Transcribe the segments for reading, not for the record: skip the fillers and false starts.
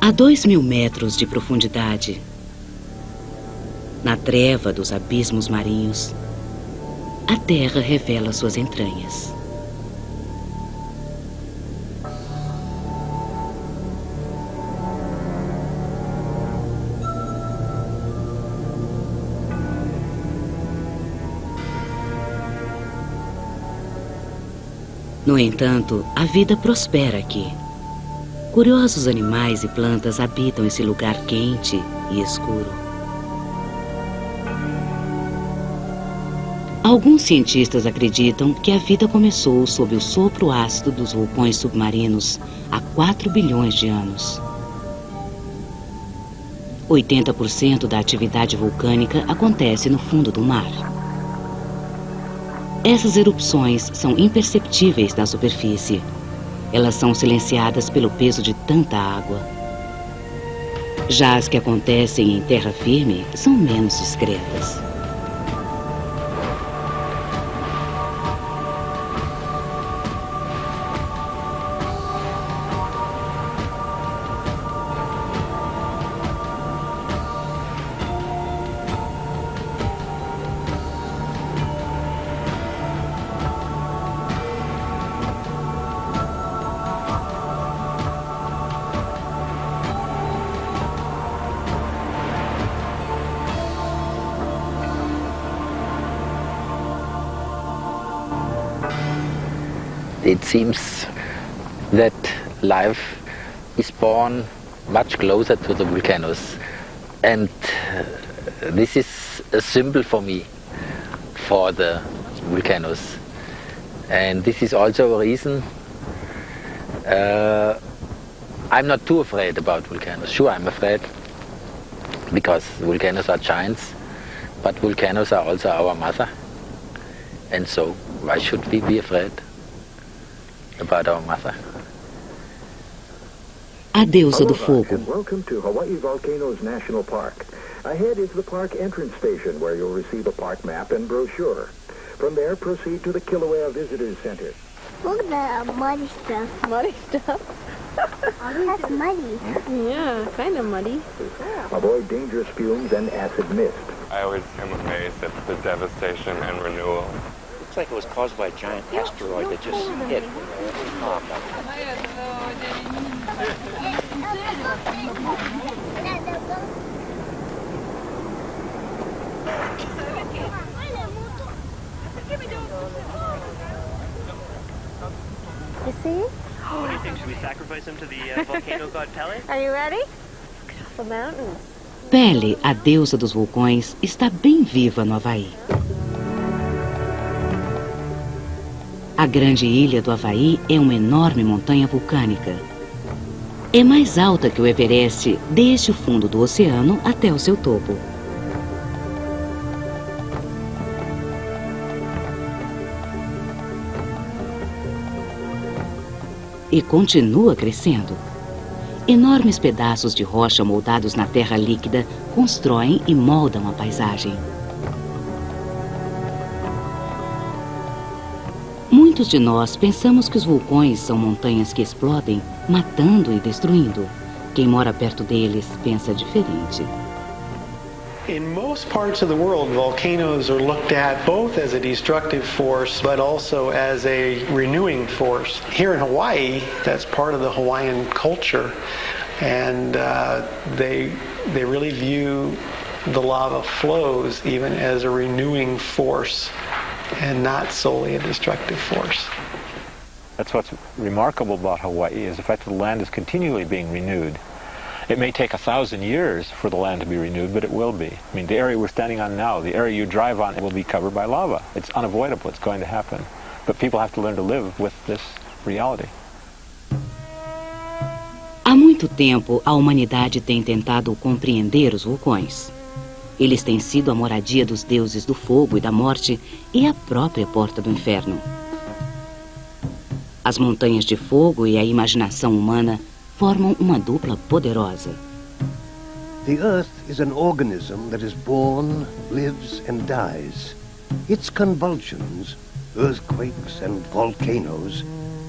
A 2.000 metros de profundidade, na treva dos abismos marinhos, a Terra revela suas entranhas. No entanto, a vida prospera aqui. Curiosos animais e plantas habitam esse lugar quente e escuro. Alguns cientistas acreditam que a vida começou sob o sopro ácido dos vulcões submarinos há 4 bilhões de anos. 80% da atividade vulcânica acontece no fundo do mar. Essas erupções são imperceptíveis na superfície. Elas são silenciadas pelo peso de tanta água. Já as que acontecem em terra firme são menos discretas. It seems that life is born much closer to the volcanoes, and this is a symbol for me for the volcanoes, and this is also a reason I'm not too afraid about volcanoes. Sure, I'm afraid because volcanoes are giants, but volcanoes are also our mother, and so why should we be afraid about our mother? A deusa do fogo. Welcome to Hawaii Volcanoes National Park. Ahead is the park entrance station where you'll receive a park map and brochure. From there, proceed to the Kilauea Visitors Center. Look at that muddy stuff. Muddy stuff? That's muddy. Yeah, kind of muddy. Avoid dangerous fumes and acid mist. I always am amazed at the devastation and renewal. Looks like it was caused by a giant asteroid that just hit. You see? What do you think? Should we sacrifice him to the volcano god Pele? Are you ready? Look at all the mountains. Pele, a deusa dos vulcões, está bem viva no Havaí. A grande ilha do Havaí é uma enorme montanha vulcânica. É mais alta que o Everest, desde o fundo do oceano até o seu topo. E continua crescendo. Enormes pedaços de rocha moldados na terra líquida constroem e moldam a paisagem. Muitos de nós pensamos que os vulcões são montanhas que explodem, matando e destruindo. Quem mora perto deles pensa diferente. In most parts of the world, volcanoes are looked at both as a destructive force, but also as a renewing force. Here in Hawaii, that's part of the Hawaiian culture, and they really view the lava flows even as a renewing force and not solely a destructive force. That's what's remarkable about Hawaii, is the fact that the land is continually being renewed. It may take 1,000 years for the land to be renewed, but it will be. I mean, the area we're standing on now, the area you drive on, will be covered by lava. It's unavoidable, it's going to happen. But people have to learn to live with this reality. Há muito tempo, a humanidade tem tentado compreender os vulcões. Eles têm sido a moradia dos deuses do fogo e da morte e a própria porta do inferno. As montanhas de fogo e a imaginação humana formam uma dupla poderosa. The Earth is an organism that is born, lives and dies. Its convulsions, earthquakes and volcanoes,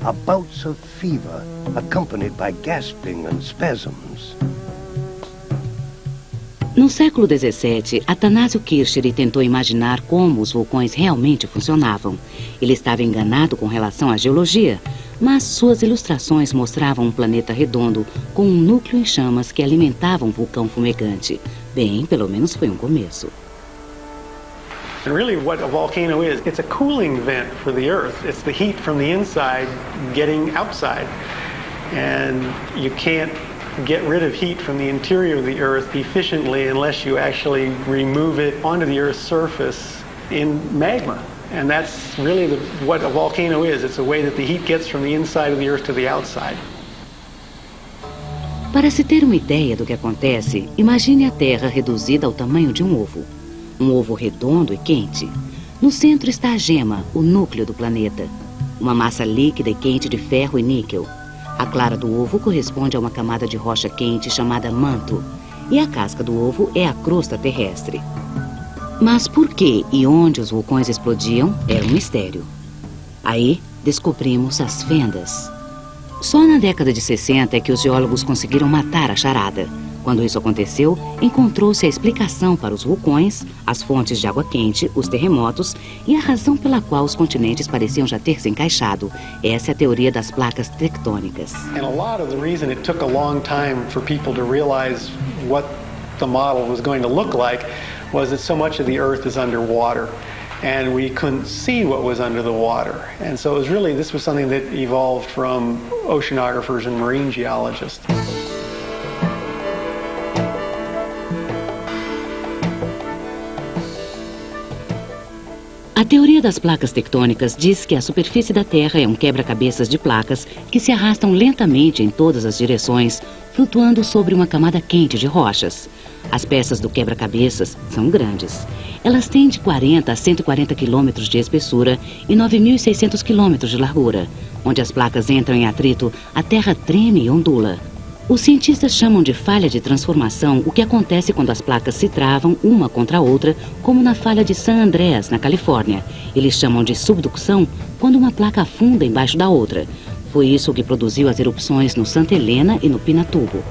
are bouts of fever accompanied by gasping and spasms. No século XVII, Atanásio Kirchner tentou imaginar como os vulcões realmente funcionavam. Ele estava enganado com relação à geologia, mas suas ilustrações mostravam um planeta redondo com um núcleo em chamas que alimentava um vulcão fumegante. Bem, pelo menos foi um começo. And really what a volcano is, it's a cooling vent for the Earth. It's the heat from the inside getting outside. And you can't get rid of heat from the interior of the Earth efficiently unless you actually remove it onto the Earth's surface in magma. And that's really what a volcano is. It's a way that the heat gets from the inside of the Earth to the outside. Para se ter uma ideia do que acontece, imagine a Terra reduzida ao tamanho de um ovo. Um ovo redondo e quente. No centro está a gema, o núcleo do planeta. Uma massa líquida e quente de ferro e níquel. A clara do ovo corresponde a uma camada de rocha quente chamada manto. E a casca do ovo é a crosta terrestre. Mas por que e onde os vulcões explodiam era um mistério. Aí descobrimos as fendas. Só na década de 60 é que os geólogos conseguiram matar a charada. Quando isso aconteceu, encontrou-se a explicação para os vulcões, as fontes de água quente, os terremotos e a razão pela qual os continentes pareciam já ter se encaixado. Essa é a teoria das placas tectônicas. And a lot of the reason it took a long time for people to realize what the model was going to look like was that so much of the Earth is underwater. And we couldn't see what was under the water. And so it was this was something that evolved from oceanographers and marine geologists. A teoria das placas tectônicas diz que a superfície da Terra é um quebra-cabeças de placas que se arrastam lentamente em todas as direções, flutuando sobre uma camada quente de rochas. As peças do quebra-cabeças são grandes. Elas têm de 40 a 140 quilômetros de espessura e 9.600 quilômetros de largura. Onde as placas entram em atrito, a Terra treme e ondula. Os cientistas chamam de falha de transformação o que acontece quando as placas se travam uma contra a outra, como na falha de San Andreas, na Califórnia. Eles chamam de subducção quando uma placa afunda embaixo da outra. Foi isso que produziu as erupções no Santa Helena e no Pinatubo.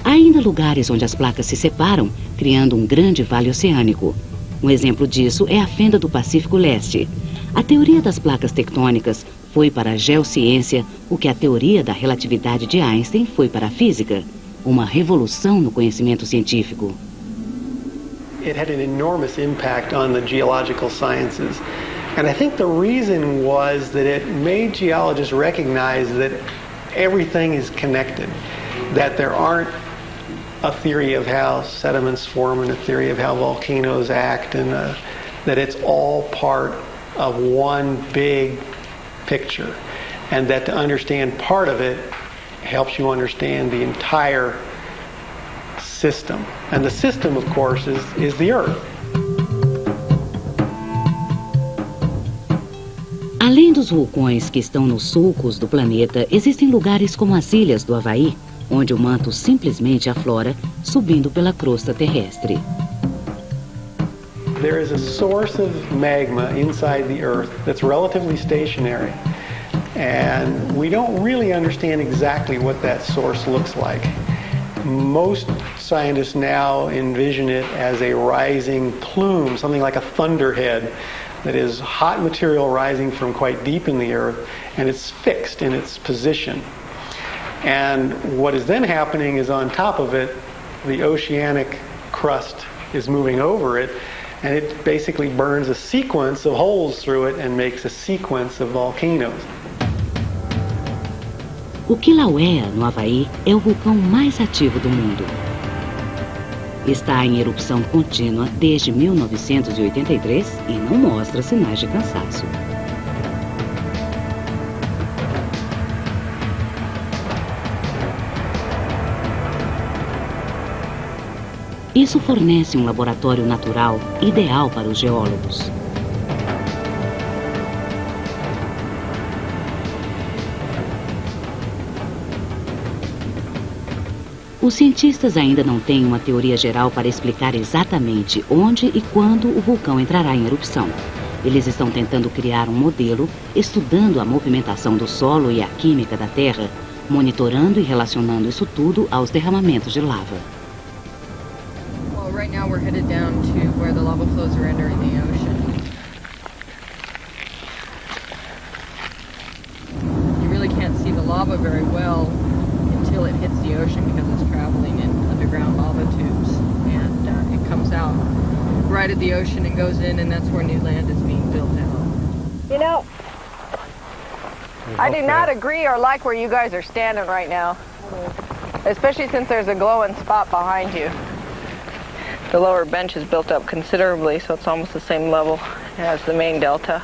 Há ainda lugares onde as placas se separam, criando um grande vale oceânico. Um exemplo disso é a fenda do Pacífico Leste. A teoria das placas tectônicas foi para a geociência o que a teoria da relatividade de Einstein foi para a física. Uma revolução no conhecimento científico. It had an enormous impact on the geological sciences. And I think the reason was that it made geologists recognize that everything is connected. That there aren't a theory of how sediments form and a theory of how volcanoes act, and that it's all part of one big picture, and that to understand part of it helps you understand the entire system. And the system, of course, is the Earth. Além dos vulcões que estão nos sulcos do planeta, existem lugares como as ilhas do Havaí, onde o manto simplesmente aflora, subindo pela crosta terrestre. There is a source of magma inside the Earth that's relatively stationary. And we don't really understand exactly what that source looks like. Most scientists now envision it as a rising plume, something like a thunderhead, that is hot material rising from quite deep in the Earth, and it's fixed in its position. And what is then happening is on top of it, the oceanic crust is moving over it, and it basically burns a sequence of holes through it and makes a sequence of volcanoes. O Kilauea, no Havaí, é o vulcão mais ativo do mundo. Está em erupção contínua desde 1983 e não mostra sinais de cansaço. Isso fornece um laboratório natural ideal para os geólogos. Os cientistas ainda não têm uma teoria geral para explicar exatamente onde e quando o vulcão entrará em erupção. Eles estão tentando criar um modelo, estudando a movimentação do solo e a química da Terra, monitorando e relacionando isso tudo aos derramamentos de lava. Well, right now we're headed down to where the lava flows are entering the ocean. You really can't see the lava very well until it hits the ocean because it's traveling in underground lava tubes, and it comes out right at the ocean and goes in, and that's where new land is being built out. You know, I do not agree or like where you guys are standing right now, especially since there's a glowing spot behind you. The lower bench is built up considerably, so it's almost the same level as the main delta.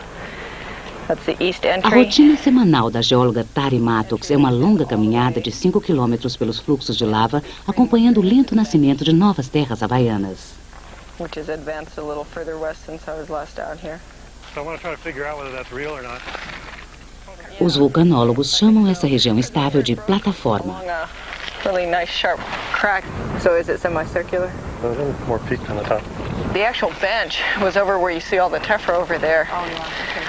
That's the east A entry. rotina semanal da geóloga Tari Mattox é uma longa caminhada de 5 quilômetros pelos fluxos de lava, acompanhando o lento nascimento de novas terras havaianas. Which has advanced a little further west since I was last down here. So I want to try to figure out whether that's real or not. Os vulcanólogos chamam essa região estável de plataforma. Along a really nice sharp crack. So is it semicircular? There's a little more peaked on the top. The actual bench was over where you see all the tephra over there. Oh, yeah. Okay.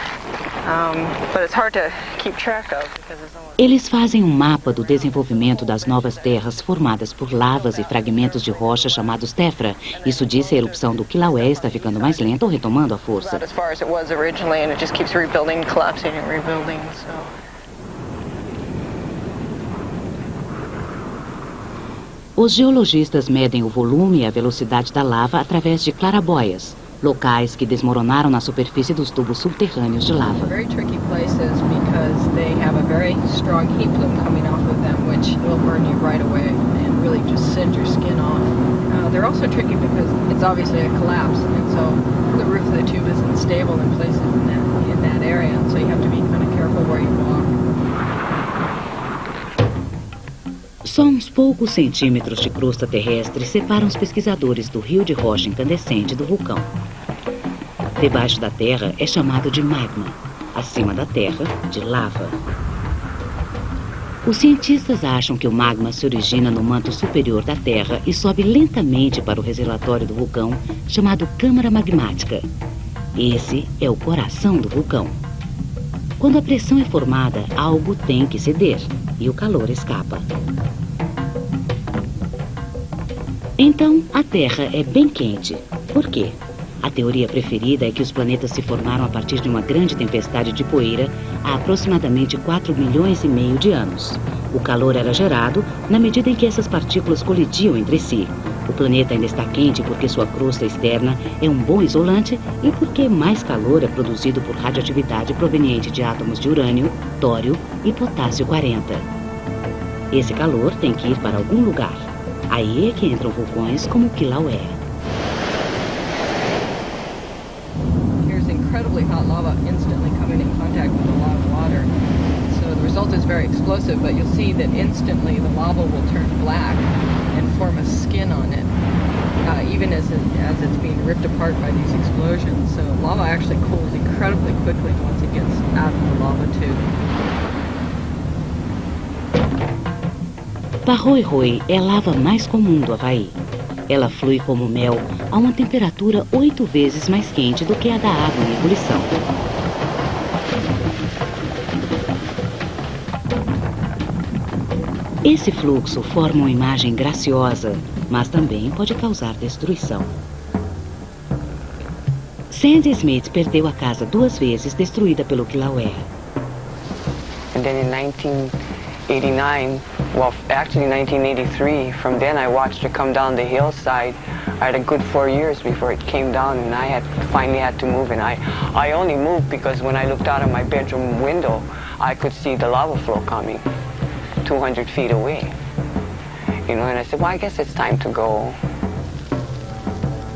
But it's hard to keep track of because there's almost... Eles fazem um mapa do desenvolvimento das novas terras formadas por lavas e fragmentos de rocha chamados tephra. Isso diz se a erupção do Kilauea está ficando mais lenta ou retomando a força. As far as it was originally, and it just keeps rebuilding, collapsing and rebuilding. So. Os geologistas medem o volume e a velocidade da lava através de clarabóias, locais que desmoronaram na superfície dos tubos subterrâneos de lava. Very tricky places because they have a very strong heat plume coming off of them, which will burn you right away and really just singe your skin off. They're also tricky because it's obviously a collapse, and so the roof of the tube is unstable in places in that area, and so you have to be kind of careful where you walk. Só uns poucos centímetros de crosta terrestre separam os pesquisadores do rio de rocha incandescente do vulcão. Debaixo da terra é chamado de magma, acima da terra, de lava. Os cientistas acham que o magma se origina no manto superior da terra e sobe lentamente para o reservatório do vulcão, chamado câmara magmática. Esse é o coração do vulcão. Quando a pressão é formada, algo tem que ceder e o calor escapa. Então, a Terra é bem quente. Por quê? A teoria preferida é que os planetas se formaram a partir de uma grande tempestade de poeira há aproximadamente 4,5 milhões de anos. O calor era gerado na medida em que essas partículas colidiam entre si. O planeta ainda está quente porque sua crosta externa é um bom isolante e porque mais calor é produzido por radioatividade proveniente de átomos de urânio, tório e potássio 40. Esse calor tem que ir para algum lugar. Aí é que entram vulcões como o Kilauea. Here's incredibly hot lava instantly coming in contact with a lot of water. So the result is very explosive, but you'll see that instantly the lava will turn black and form a skin on it, even as it's being ripped apart by these explosions. So lava actually cools incredibly quickly once it gets out of the lava tube. Parroiroi é a lava mais comum do Havaí. Ela flui como mel a uma temperatura 8 vezes mais quente do que a da água em ebulição. Esse fluxo forma uma imagem graciosa, mas também pode causar destruição. Sandy Smith perdeu a casa 2 vezes destruída pelo Kilauea. And then in 1989, well, actually 1983, from then I watched it come down the hillside. I had a good 4 years before it came down, and I finally had to move. And I only moved because when I looked out of my bedroom window, I could see the lava flow coming 200 feet away. You know, and I said, well, I guess it's time to go.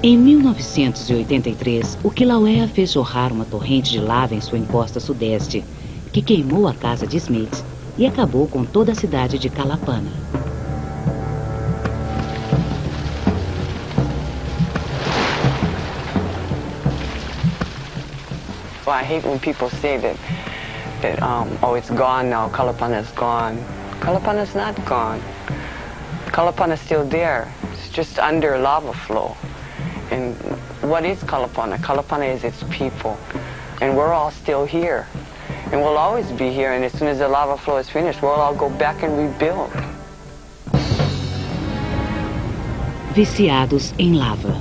Em 1983, o Kilauea fez jorrar uma torrente de lava em sua encosta sudeste, que queimou a casa de Smith e acabou com toda a cidade de Kalapana. Well, I hate when people say that oh, it's gone now, Kalapana's gone. Kalapana's not gone. Kalapana's still there. It's just under a lava flow. And what is Kalapana? Kalapana is its people. It's the and we're all still here. And we'll always be here, and as soon as the lava flow is finished, we'll all go back and rebuild. Viciados em lava.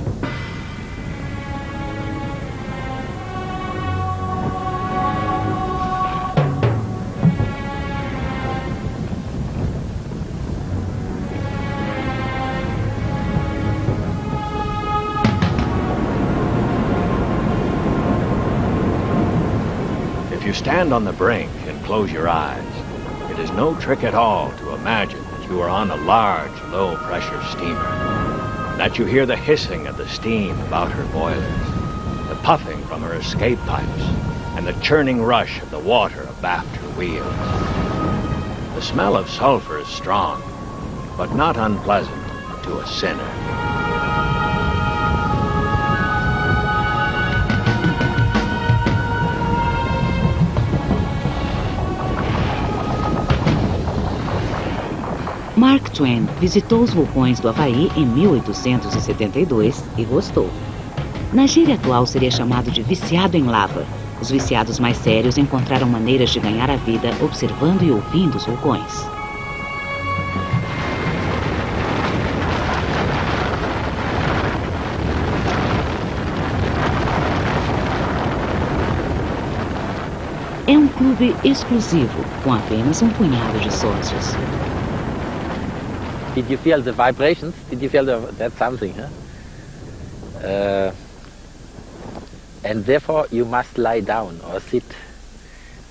If you stand on the brink and close your eyes, it is no trick at all to imagine that you are on a large, low-pressure steamer, that you hear the hissing of the steam about her boilers, the puffing from her escape pipes, and the churning rush of the water abaft her wheels. The smell of sulfur is strong, but not unpleasant to a sinner. Mark Twain visitou os vulcões do Havaí em 1872 e gostou. Na gíria atual seria chamado de viciado em lava. Os viciados mais sérios encontraram maneiras de ganhar a vida observando e ouvindo os vulcões. É um clube exclusivo, com apenas um punhado de sócios. Did you feel the vibrations? Did you feel that's something, huh? And therefore you must lie down or sit,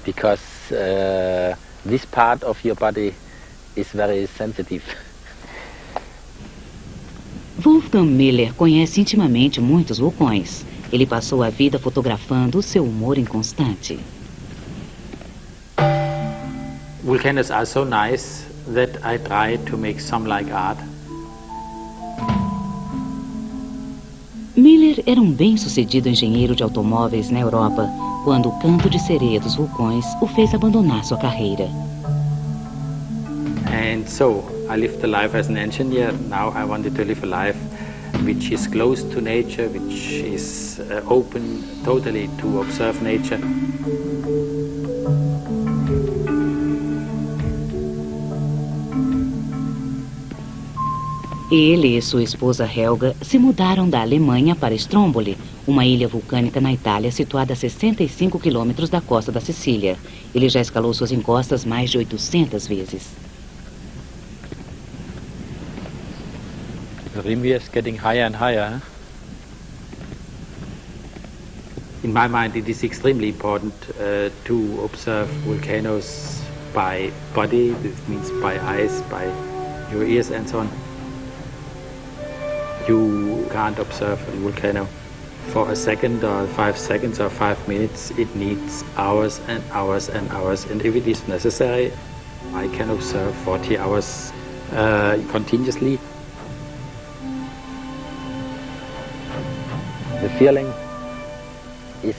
because this part of your body is very sensitive. Wolfgang Miller conhece intimamente muitos vulcões. Ele passou a vida fotografando o seu humor inconstante. Volcanoes are so nice that I try to make some like art. Miller era um bem-sucedido engenheiro de automóveis na Europa, quando o canto de sereia dos vulcões o fez abandonar sua carreira. And so I lived the life as an engineer. Now I wanted to live a life which is close to nature, which is open totally to observe nature. Ele e sua esposa Helga se mudaram da Alemanha para Stromboli, uma ilha vulcânica na Itália situada a 65 quilômetros da costa da Sicília. Ele já escalou suas encostas mais de 800 vezes. The Rimir is getting higher and higher. In my mind, it is extremely important to observe volcanoes by body, this means by eyes, by your ears and so on. You can't observe a volcano for a second or 5 seconds or 5 minutes. It needs hours and hours and hours. And if it is necessary, I can observe 40 hours continuously. The feeling is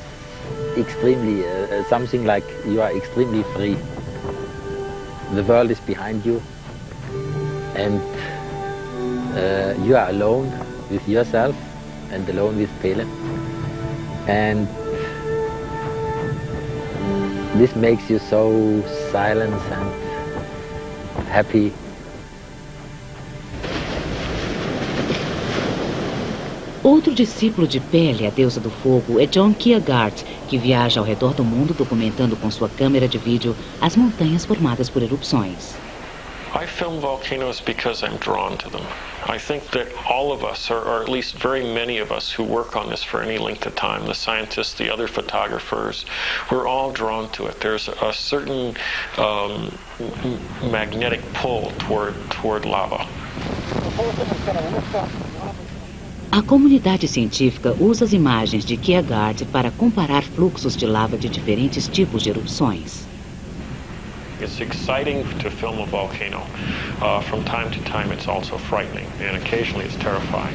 extremely, something like you are extremely free. The world is behind you, and you are alone with yourself and alone with Pele. And this makes you so silent and happy. Outro discípulo de Pele, a deusa do fogo, é John Kierkegaard, que viaja ao redor do mundo documentando com sua câmera de vídeo as montanhas formadas por erupções. I film volcanoes because I'm drawn to them. I think that all of us, or at least very many of us who work on this for any length of time, the scientists, the other photographers, we're all drawn to it. There's a certain magnetic pull toward lava. A comunidade científica usa as imagens de Kierkegaard para comparar fluxos de lava de diferentes tipos de erupções. It's exciting to film a volcano. From time to time it's also frightening, and occasionally it's terrifying.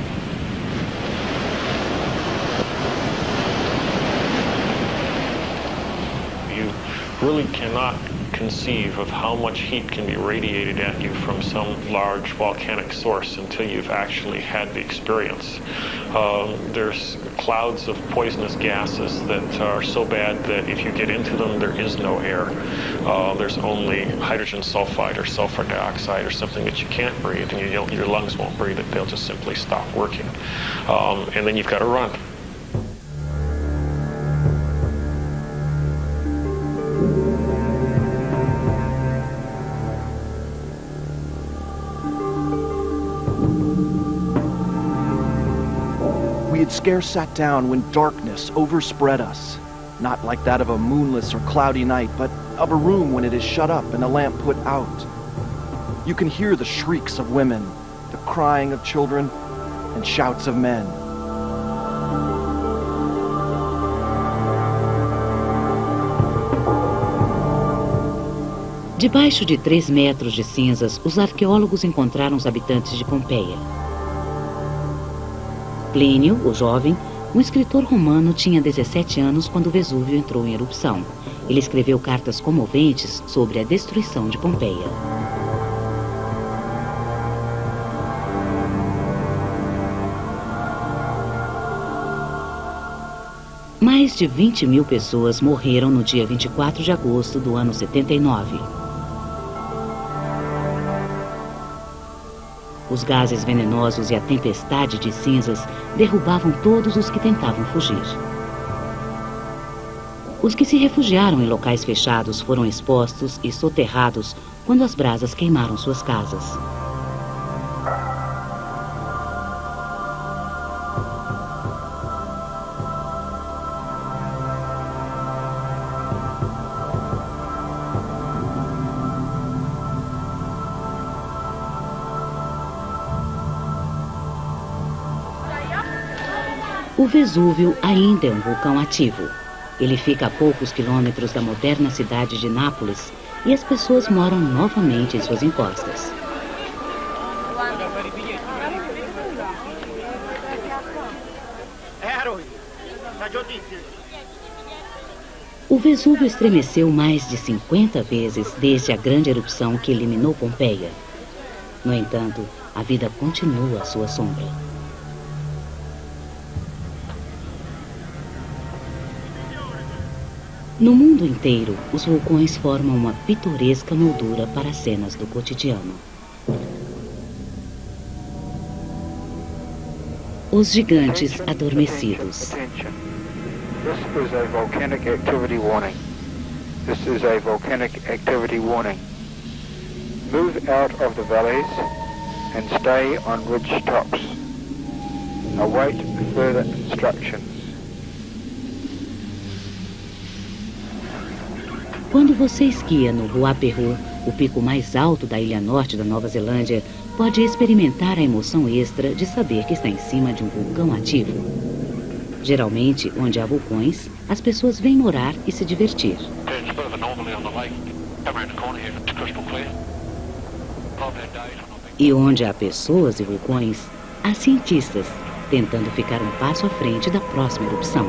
You really cannot conceive of how much heat can be radiated at you from some large volcanic source until you've actually had the experience. There's clouds of poisonous gases that are so bad that if you get into them, there is no air. There's only hydrogen sulfide or sulfur dioxide or something that you can't breathe, and your lungs won't breathe it. They'll just simply stop working. And then you've got to run. We had scarce sat down when darkness overspread us, not like that of a moonless or cloudy night, but of a room when it is shut up and a lamp put out. You can hear the shrieks of women, the crying of children, and shouts of men. Debaixo de 3 metros de cinzas, os arqueólogos encontraram os habitantes de Pompeia. Plínio, o jovem, um escritor romano, tinha 17 anos quando o Vesúvio entrou em erupção. Ele escreveu cartas comoventes sobre a destruição de Pompeia. Mais de 20 mil pessoas morreram no dia 24 de agosto do ano 79. Os gases venenosos e a tempestade de cinzas derrubavam todos os que tentavam fugir. Os que se refugiaram em locais fechados foram expostos e soterrados quando as brasas queimaram suas casas. O Vesúvio ainda é um vulcão ativo. Ele fica a poucos quilômetros da moderna cidade de Nápoles e as pessoas moram novamente em suas encostas. O Vesúvio estremeceu mais de 50 vezes desde a grande erupção que eliminou Pompeia. No entanto, a vida continua à sua sombra. No mundo inteiro, os vulcões formam uma pitoresca moldura para cenas do cotidiano. Os gigantes adormecidos. This is a volcanic activity warning. This is a volcanic activity warning. Move out of the valleys and stay on ridge tops. Await further instructions. Quando você esquia no Ruapehu, o pico mais alto da ilha norte da Nova Zelândia, pode experimentar a emoção extra de saber que está em cima de um vulcão ativo. Geralmente, onde há vulcões, as pessoas vêm morar e se divertir. E onde há pessoas e vulcões, há cientistas tentando ficar um passo à frente da próxima erupção.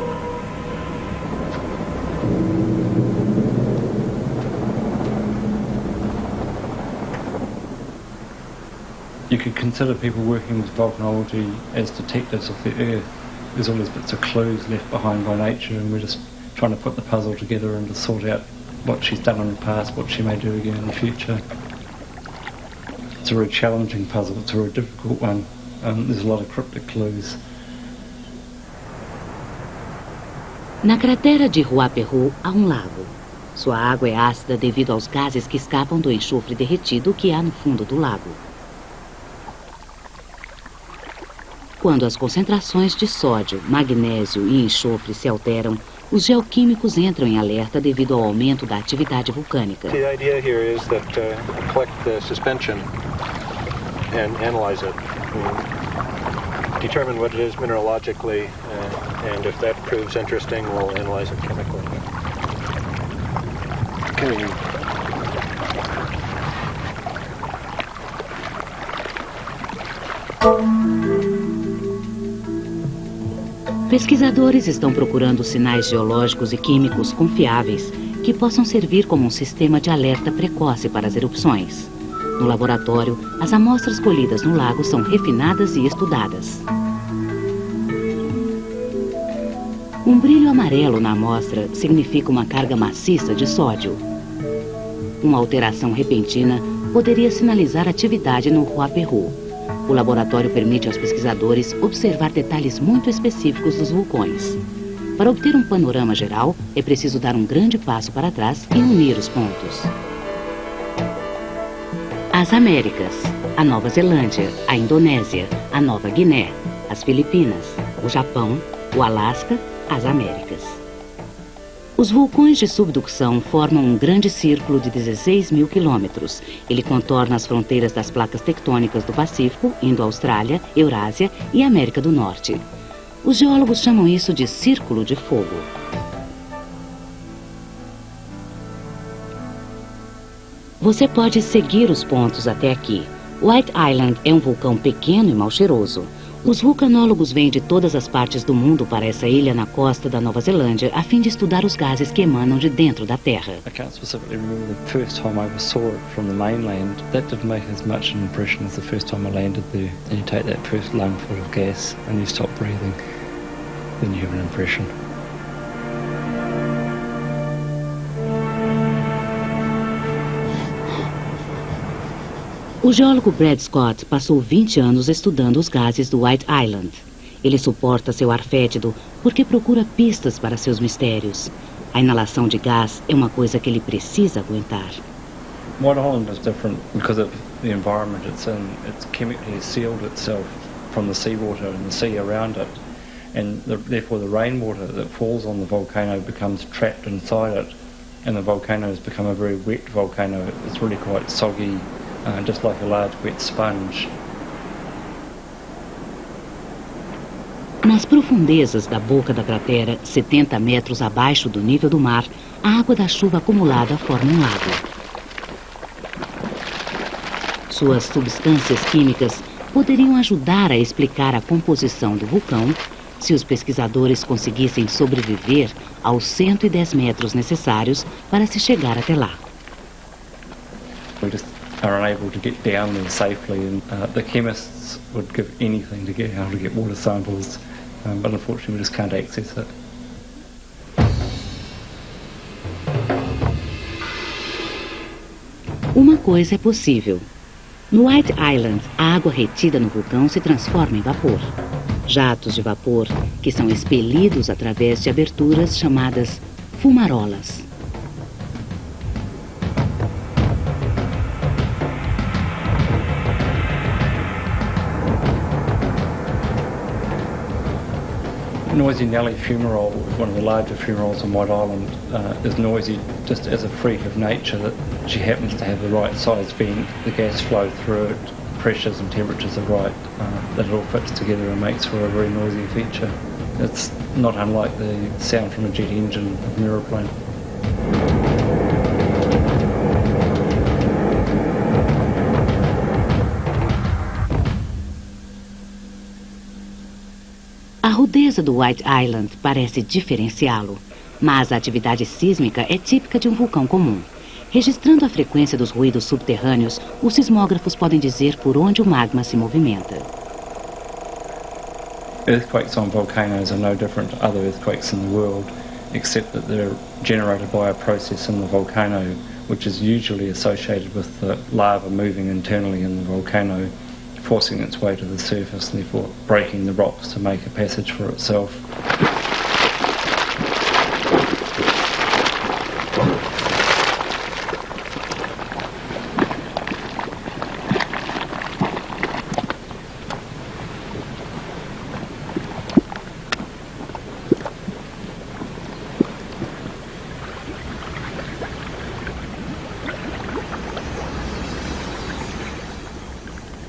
You could consider people working with volcanology as detectives of the Earth. There's all these bits of clues left behind by nature, and we're just trying to put the puzzle together and to sort out what she's done in the past, what she may do again in the future. It's a very challenging puzzle, it's a very difficult one. There's a lot of cryptic clues. Na cratera de Ruapehu há um lago. Sua água é ácida devido aos gases que escapam do enxofre derretido que há no fundo do lago. Quando as concentrações de sódio, magnésio e enxofre se alteram, os geoquímicos entram em alerta devido ao aumento da atividade vulcânica. The idea here is that collect the suspension and analyze it, and determine what it is mineralogically, and if that proves interesting, we'll analyze it chemically. Okay. Pesquisadores estão procurando sinais geológicos e químicos confiáveis que que possam servir como um sistema de alerta precoce para as erupções. No laboratório, as amostras colhidas no lago são refinadas e estudadas. Um brilho amarelo na amostra significa uma carga maciça de sódio. Uma alteração repentina poderia sinalizar atividade no Huaperú. O laboratório permite aos pesquisadores observar detalhes muito específicos dos vulcões. Para obter um panorama geral, é preciso dar um grande passo para trás e unir os pontos. As Américas, a Nova Zelândia, a Indonésia, a Nova Guiné, as Filipinas, o Japão, o Alasca, as Américas. Os vulcões de subducção formam um grande círculo de 16 mil quilômetros. Ele contorna as fronteiras das placas tectônicas do Pacífico, indo à Austrália, Eurásia e América do Norte. Os geólogos chamam isso de Círculo de Fogo. Você pode seguir os pontos até aqui. White Island é um vulcão pequeno e mal cheiroso. Os vulcanólogos vêm de todas as partes do mundo para essa ilha na costa da Nova Zelândia a fim de estudar os gases que emanam de dentro da Terra. I can't specifically remember the first time I ever saw it from the mainland. That didn't make as much an impression as the first time I landed there. And you take that first lungful of gas and you stop breathing, then you have an impression. O geólogo Brad Scott passou 20 anos estudando os gases do White Island. Ele suporta seu ar fétido porque procura pistas para seus mistérios. A inalação de gás é uma coisa que ele precisa aguentar. White Island is different because of the environment it's in. It's chemically sealed itself from the seawater and the sea around it. And therefore the rainwater that falls on the volcano becomes trapped inside it. And the volcano has become a very wet volcano. It's really quite soggy. Just like a large wet sponge. Nas profundezas da boca da cratera, 70 metros abaixo do nível do mar, a água da chuva acumulada forma um lago. Suas substâncias químicas poderiam ajudar a explicar a composição do vulcão se os pesquisadores conseguissem sobreviver aos 110 metros necessários para se chegar até lá. Are unable to get down there safely, and the chemists would give anything to get able to get water samples, but unfortunately we just can't access it. Uma coisa é possível. No White Island, a água retida no vulcão se transforma em vapor. Jatos de vapor que são expelidos através de aberturas chamadas fumarolas. Noisy Nelly fumarole, one of the larger fumaroles on White Island, is noisy just as a freak of nature that she happens to have the right size vent, the gas flow through it, pressures and temperatures are right, that it all fits together and makes for a very noisy feature. It's not unlike the sound from a jet engine of an aeroplane. A rudeza do White Island parece diferenciá-lo, mas a atividade sísmica é típica de um vulcão comum. Registrando a frequência dos ruídos subterrâneos, os sismógrafos podem dizer por onde o magma se movimenta. Earthquakes on volcanoes are no different to other earthquakes in the world, except that they're generated by a process in the volcano, which is usually associated with the lava moving internally in the volcano, forcing its way to the surface and therefore breaking the rocks to make a passage for itself.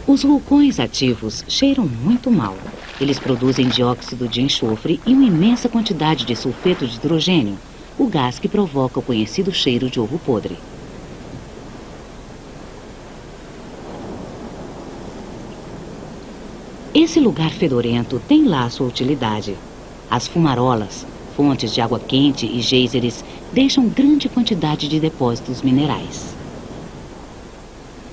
Os vulcões ativos cheiram muito mal. Eles produzem dióxido de enxofre e uma imensa quantidade de sulfeto de hidrogênio, o gás que provoca o conhecido cheiro de ovo podre. Esse lugar fedorento tem lá sua utilidade. As fumarolas fontes de água quente e geysers deixam grande quantidade de depósitos minerais.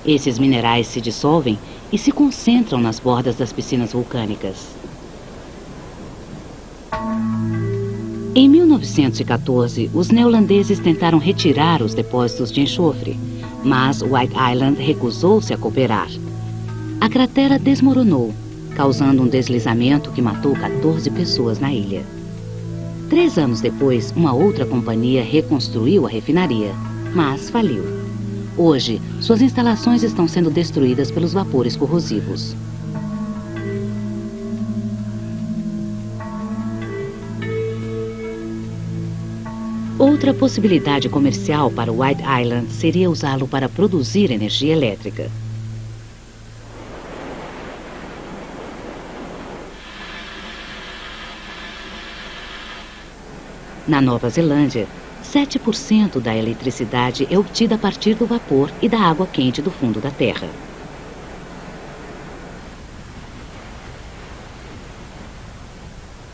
Esses minerais se dissolvem e se concentram nas bordas das piscinas vulcânicas. Em 1914, os neerlandeses tentaram retirar os depósitos de enxofre, mas White Island recusou-se a cooperar. A cratera desmoronou, causando um deslizamento que matou 14 pessoas na ilha. 3 anos depois, uma outra companhia reconstruiu a refinaria, mas faliu. Hoje, suas instalações estão sendo destruídas pelos vapores corrosivos. Outra possibilidade comercial para White Island seria usá-lo para produzir energia elétrica. Na Nova Zelândia, 7% da eletricidade é obtida a partir do vapor e da água quente do fundo da terra.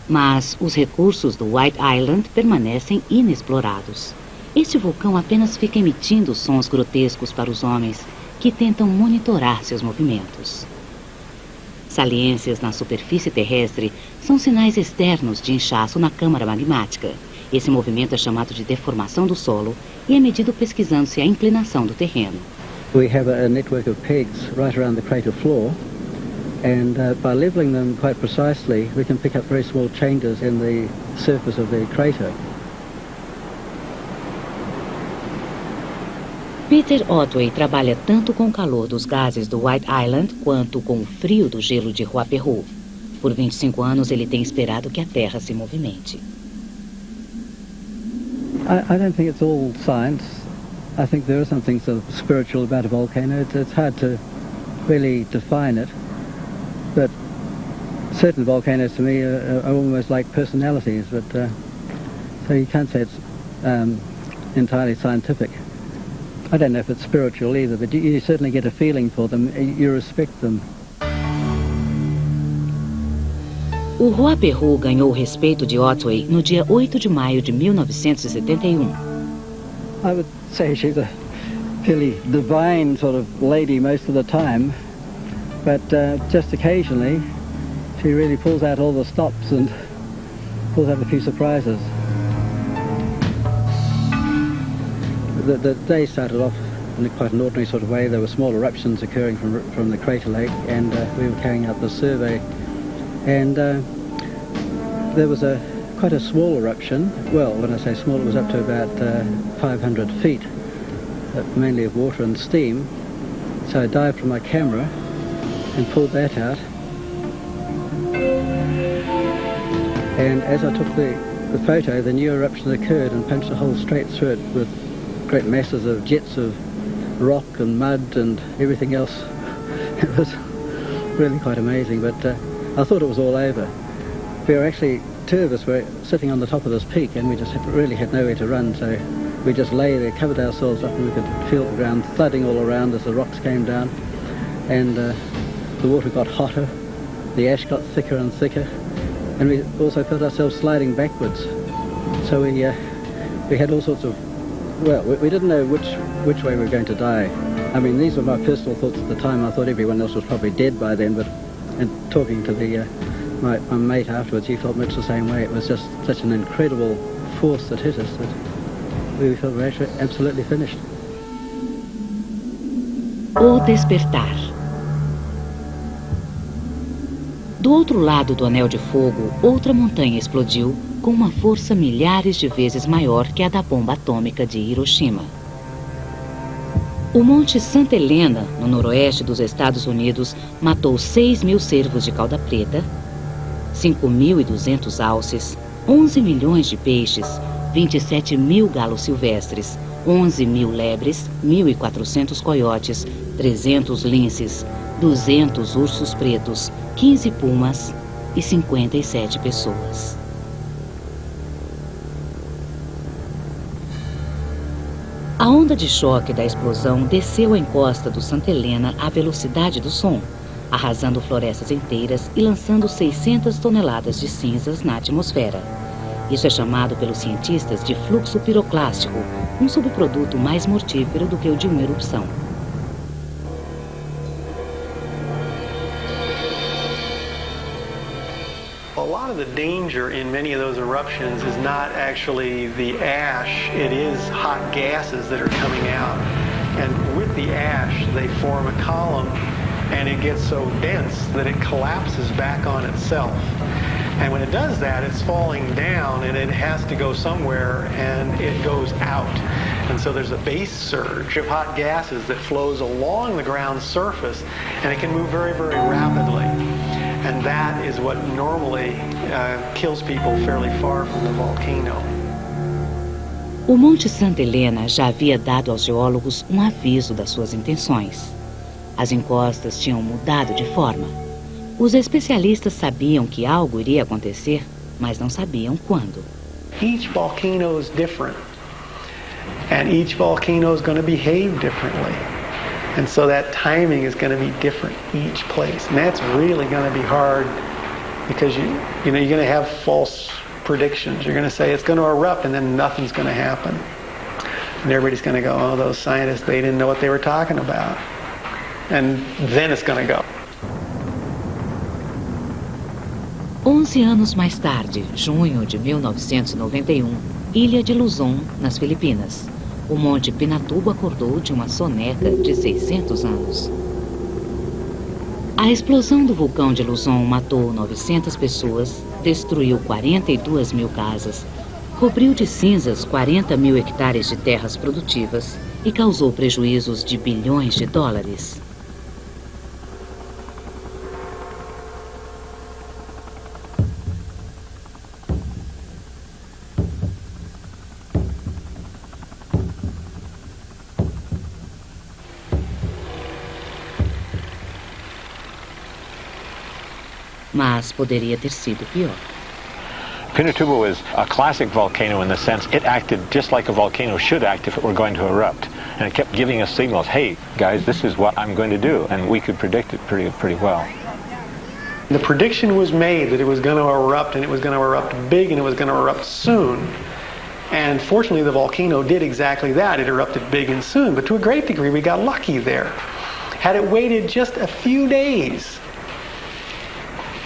Mas os recursos do White Island permanecem inexplorados. Este vulcão apenas fica emitindo sons grotescos para os homens que tentam monitorar seus movimentos. Saliências na superfície terrestre são sinais externos de inchaço na câmara magmática. Esse movimento é chamado de deformação do solo e é medido pesquisando-se a inclinação do terreno. We have a network of pegs right around the crater floor, and by leveling them quite precisely, we can pick up very small changes in the surface of the crater. Peter Otway trabalha tanto com o calor dos gases do White Island quanto com o frio do gelo de Ruapehu. Por 25 anos, ele tem esperado que a Terra se movimente. I don't think it's all science. I think there is something sort of spiritual about a volcano. It's hard to really define it, but certain volcanoes to me are almost like personalities, but so you can't say it's entirely scientific. I don't know if it's spiritual either, but you certainly get a feeling for them, you respect them. O Ruapehu ganhou o respeito de Otway no dia 8 de maio de 1971. I would say she's a fairly divine sort of lady most of the time, but just occasionally she really pulls out all the stops and pulls out a few surprises. The day started off in quite an ordinary sort of way. There were small eruptions occurring from the crater lake, and we were carrying out the survey. And there was quite a small eruption. Well, when I say small, it was up to about 500 feet, mainly of water and steam. So I dived from my camera and pulled that out. And as I took the photo, the new eruption occurred and punched a hole straight through it with great masses of jets of rock and mud and everything else. It was really quite amazing, but I thought it was all over. We were actually, 2 of us were sitting on the top of this peak, and we just really had nowhere to run, so we just lay there, covered ourselves up, and we could feel the ground thudding all around as the rocks came down, and the water got hotter, the ash got thicker and thicker, and we also felt ourselves sliding backwards. So we had all sorts of, well, we didn't know which way we were going to die. I mean, these were my personal thoughts at the time. I thought everyone else was probably dead by then, but and talking to my mate afterwards, he felt much the same way. It was just such an incredible force that hit us that we felt we were actually absolutely finished. O despertar. Do outro lado do Anel de Fogo, outra montanha explodiu com uma força milhares de vezes maior que a da bomba atômica de Hiroshima. O Monte Santa Helena, no noroeste dos Estados Unidos, matou 6.000 cervos de cauda preta, 5.200 alces, 11 milhões de peixes, 27.000 galos silvestres, 11.000 lebres, 1.400 coiotes, 300 linces, 200 ursos pretos, 15 pumas e 57 pessoas. A onda de choque da explosão desceu a encosta do Santa Helena à velocidade do som, arrasando florestas inteiras e lançando 600 toneladas de cinzas na atmosfera. Isso é chamado pelos cientistas de fluxo piroclástico, um subproduto mais mortífero do que o de uma erupção. A lot of the danger in many of those eruptions is not actually the ash, it is hot gases that are coming out. And with the ash, they form a column and it gets so dense that it collapses back on itself. And when it does that, it's falling down and it has to go somewhere and it goes out. And so there's a base surge of hot gases that flows along the ground surface and it can move very, very rapidly. And that is what normally kills people fairly far from the volcano. O Monte Santa Helena já havia dado aos geólogos um aviso das suas intenções. As encostas tinham mudado de forma. Os especialistas sabiam que algo iria acontecer, mas não sabiam quando. Each volcano is different, and each volcano is going to behave differently. And so that timing is going to be different each place. And that's really going to be hard because you're going to have false predictions. You're going to say it's going to erupt and then nothing's going to happen. And everybody's going to go, oh, those scientists, they didn't know what they were talking about. And then it's going to go. 11 anos mais tarde, junho de 1991, Ilha de Luzon, nas Filipinas. O Monte Pinatubo acordou de uma soneca de 600 anos. A explosão do vulcão de Luzon matou 900 pessoas, destruiu 42 mil casas, cobriu de cinzas 40 mil hectares de terras produtivas e causou prejuízos de bilhões de dólares. Mas poderia ter sido pior. Pinatubo is a classic volcano in the sense it acted just like a volcano should act if it were going to erupt. And it kept giving us signals, hey, guys, this is what I'm going to do. And we could predict it pretty well. The prediction was made that it was going to erupt, and it was going to erupt big, and it was going to erupt soon. And fortunately, the volcano did exactly that. It erupted big and soon. But to a great degree, we got lucky there. Had it waited just a few days,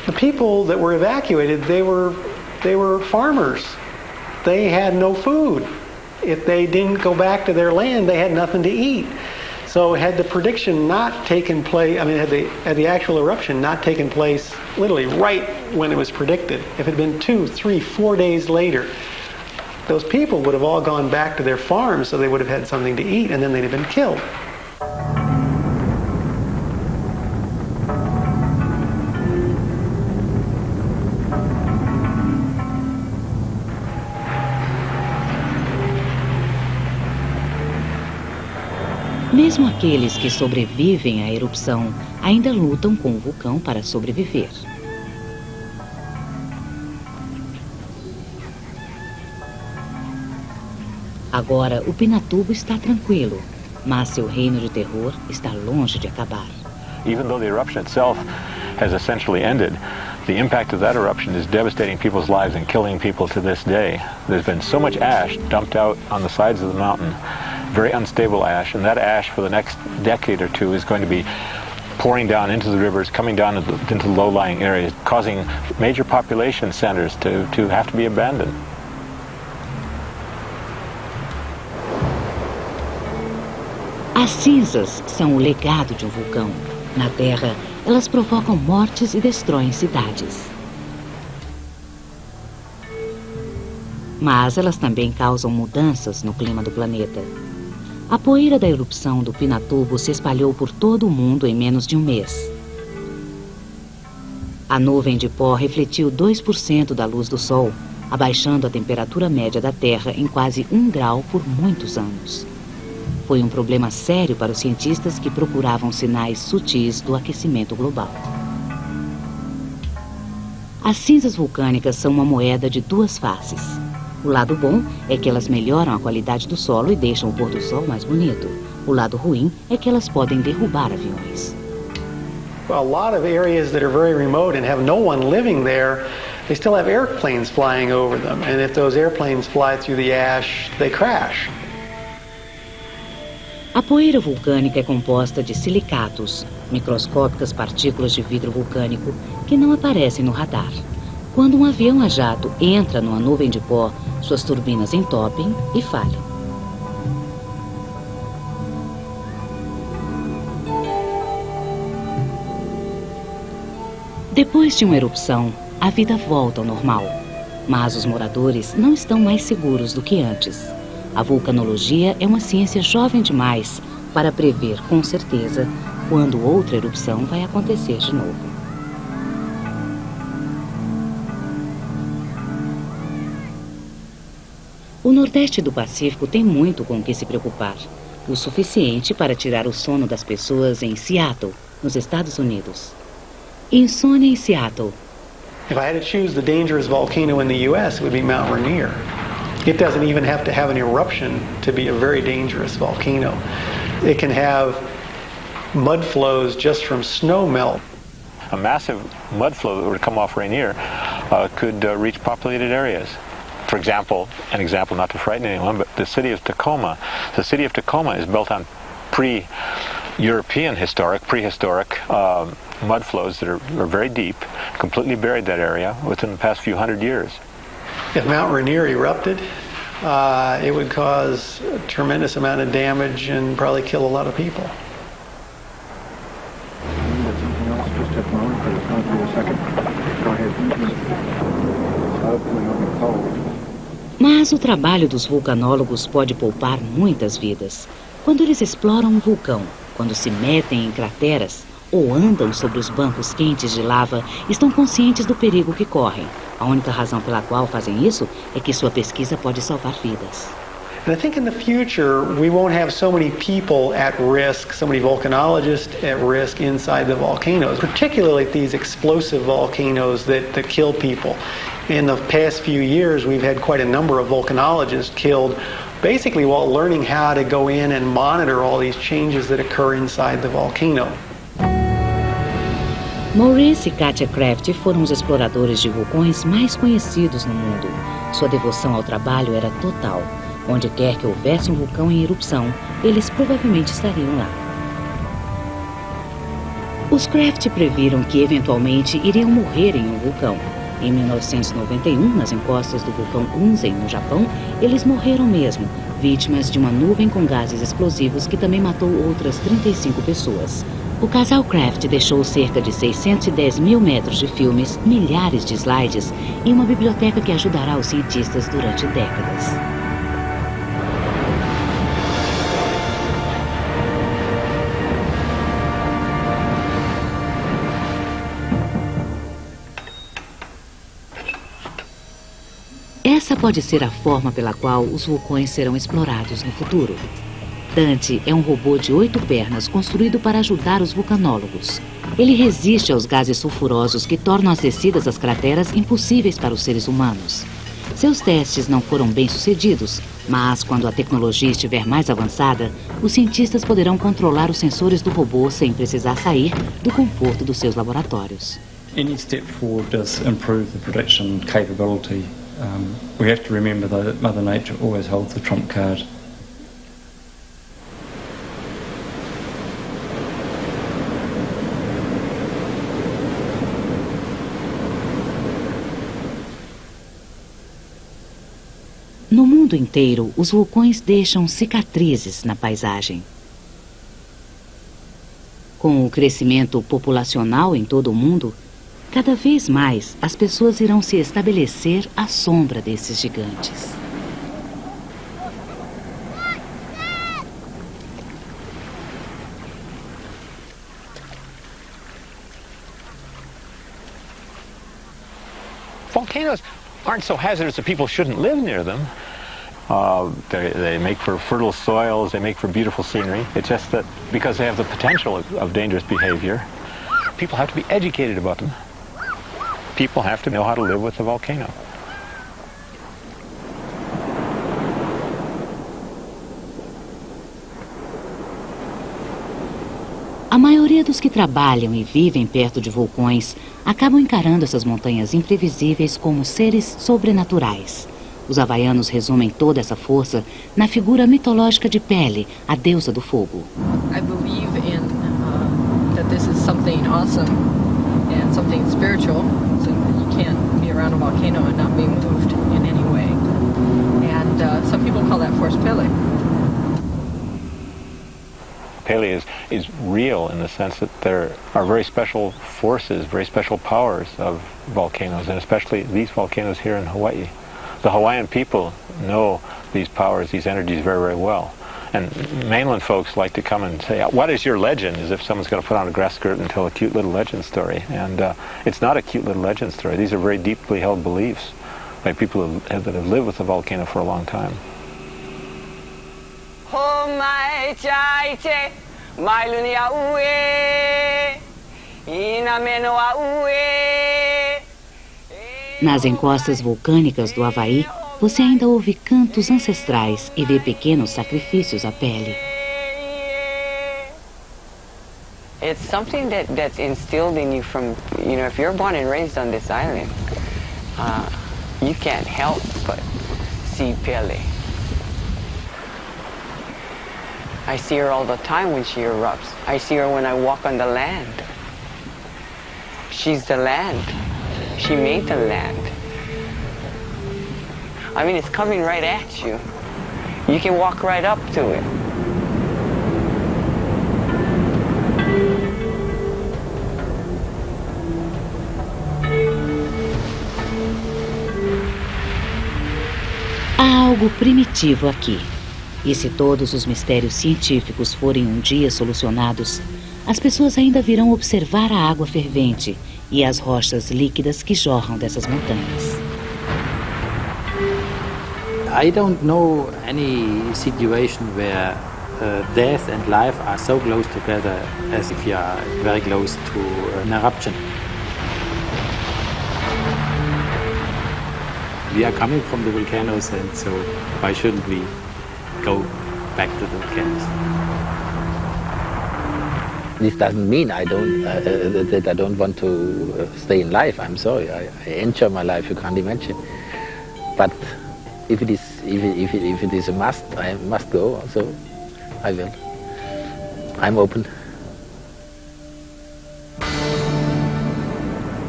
the people that were evacuated, they were farmers. They had no food. If they didn't go back to their land, they had nothing to eat. So had the prediction not taken place, had the actual eruption not taken place literally right when it was predicted, if it had been 2, 3, 4 days later, those people would have all gone back to their farms, so they would have had something to eat, and then they'd have been killed. Mesmo aqueles que sobrevivem à erupção ainda lutam com o vulcão para sobreviver. Agora, o Pinatubo está tranquilo, mas seu reino de terror está longe de acabar. Even though the eruption itself has essentially ended, the impact of that eruption is devastating people's lives and killing people to this day. There's been so much ash dumped out on the sides of the mountain, very unstable ash, and that ash for the next decade or two is going to be pouring down into the rivers, coming down into low-lying areas, causing major population centers to have to be abandoned. As cinzas são o legado de um vulcão. Na Terra, elas provocam mortes e destroem cidades. Mas elas também causam mudanças no clima do planeta. A poeira da erupção do Pinatubo se espalhou por todo o mundo em menos de um mês. A nuvem de pó refletiu 2% da luz do Sol, abaixando a temperatura média da Terra em quase 1 grau por muitos anos. Foi um problema sério para os cientistas que procuravam sinais sutis do aquecimento global. As cinzas vulcânicas são uma moeda de duas faces. O lado bom é que elas melhoram a qualidade do solo e deixam o pôr do sol mais bonito. O lado ruim é que elas podem derrubar aviões. A lot of areas that are very remote and have no one living there, they still have airplanes flying over them, and if those airplanes fly through the ash, they crash. A poeira vulcânica é composta de silicatos, microscópicas partículas de vidro vulcânico que não aparecem no radar. Quando um avião a jato entra numa nuvem de pó, suas turbinas entopem e falham. Depois de uma erupção, a vida volta ao normal, mas os moradores não estão mais seguros do que antes. A vulcanologia é uma ciência jovem demais para prever com certeza quando outra erupção vai acontecer de novo. O Nordeste do Pacífico tem muito com o que se preocupar, o suficiente para tirar o sono das pessoas em Seattle, nos Estados Unidos. Insônia em Seattle. If I had to choose the dangerous volcano in the U.S., it would be Mount Rainier. It doesn't even have to have an eruption to be a very dangerous volcano. It can have mud flows just from snow melt. A massive mud flow that would come off Rainier could reach populated areas. For example, an example not to frighten anyone, but the city of Tacoma. The city of Tacoma is built on prehistoric mud flows that are very deep, completely buried that area within the past few hundred years. If Mount Rainier erupted, it would cause a tremendous amount of damage and probably kill a lot of people. Mas o trabalho dos vulcanólogos pode poupar muitas vidas. Quando eles exploram um vulcão, quando se metem em crateras ou andam sobre os bancos quentes de lava, estão conscientes do perigo que correm. A única razão pela qual fazem isso é que sua pesquisa pode salvar vidas. And I think in the future we won't have so many people at risk, so many volcanologists at risk inside the volcanoes, particularly these explosive volcanoes that kill people. In the past few years we've had quite a number of volcanologists killed basically while learning how to go in and monitor all these changes that occur inside the volcano. Maurice e Katia Kraft foram os exploradores de vulcões mais conhecidos no mundo. Sua devoção ao trabalho era total. Onde quer que houvesse um vulcão em erupção, eles provavelmente estariam lá. Os Kraft previram que eventualmente iriam morrer em um vulcão. Em 1991, nas encostas do vulcão Unzen, no Japão, eles morreram mesmo, vítimas de uma nuvem com gases explosivos que também matou outras 35 pessoas. O casal Kraft deixou cerca de 610 mil metros de filmes, milhares de slides e uma biblioteca que ajudará os cientistas durante décadas. Essa pode ser a forma pela qual os vulcões serão explorados no futuro. Dante é um robô de 8 pernas construído para ajudar os vulcanólogos. Ele resiste aos gases sulfurosos que tornam as descidas às crateras impossíveis para os seres humanos. Seus testes não foram bem-sucedidos, mas quando a tecnologia estiver mais avançada, os cientistas poderão controlar os sensores do robô sem precisar sair do conforto dos seus laboratórios. Any step forward does improve the prediction capability. We have to remember that Mother Nature always holds the trump card. No mundo inteiro, os vulcões deixam cicatrizes na paisagem. Com o crescimento populacional em todo o mundo, cada vez mais as pessoas irão se estabelecer à sombra desses gigantes. Volcanoes aren't so hazardous that people shouldn't live near them. They make for fertile soils, they make for beautiful scenery. It's just that because they have the potential of dangerous behavior, people have to be educated about them. People have to know how to live with the volcano. A maioria dos que trabalham e vivem perto de vulcões acabam encarando essas montanhas imprevisíveis como seres sobrenaturais. Os havaianos resumem toda essa força na figura mitológica de Pele, a deusa do fogo. I believe in that this is something awesome and something spiritual, so that you can't be around a volcano and not be moved in any way. And some people call that force Pele. Pele is real in the sense that there are very special forces, very special powers of volcanoes, and especially these volcanoes here in Hawaii. The Hawaiian people know these powers, these energies very, very well. And mainland folks like to come and say, what is your legend? As if someone's going to put on a grass skirt and tell a cute little legend story. And it's not a cute little legend story. These are very deeply held beliefs by people that have lived with the volcano for a long time. Nas encostas vulcânicas do Havaí, você ainda ouve cantos ancestrais e vê pequenos sacrifícios à pele. It's something that's instilled in you from, if you're born and raised on this island, you can't help but see Pele. I see her all the time when she erupts. I see her when I walk on the land. She's the land. She made the land. I mean, it's coming right at you. You can walk right up to it. Há algo primitivo aqui. E se todos os mistérios científicos forem um dia solucionados, as pessoas ainda virão observar a água fervente e as rochas líquidas que jorram dessas montanhas. I don't know any situation where death and life are so close together as if you are very close to an eruption. We are coming from the volcanoes, and so why shouldn't we go back to the volcanoes? This doesn't mean that I don't want to stay in life. I'm sorry. I enjoy my life. You can't imagine. But if it is a must, I must go. So I will. I'm open.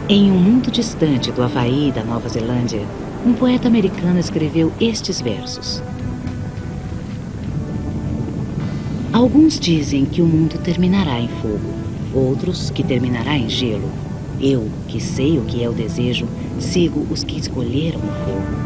Em um mundo distante do Havaí e da Nova Zelândia, um poeta americano escreveu estes versos. Alguns dizem que o mundo terminará em fogo, outros que terminará em gelo. Eu, que sei o que é o desejo, sigo os que escolheram o fogo.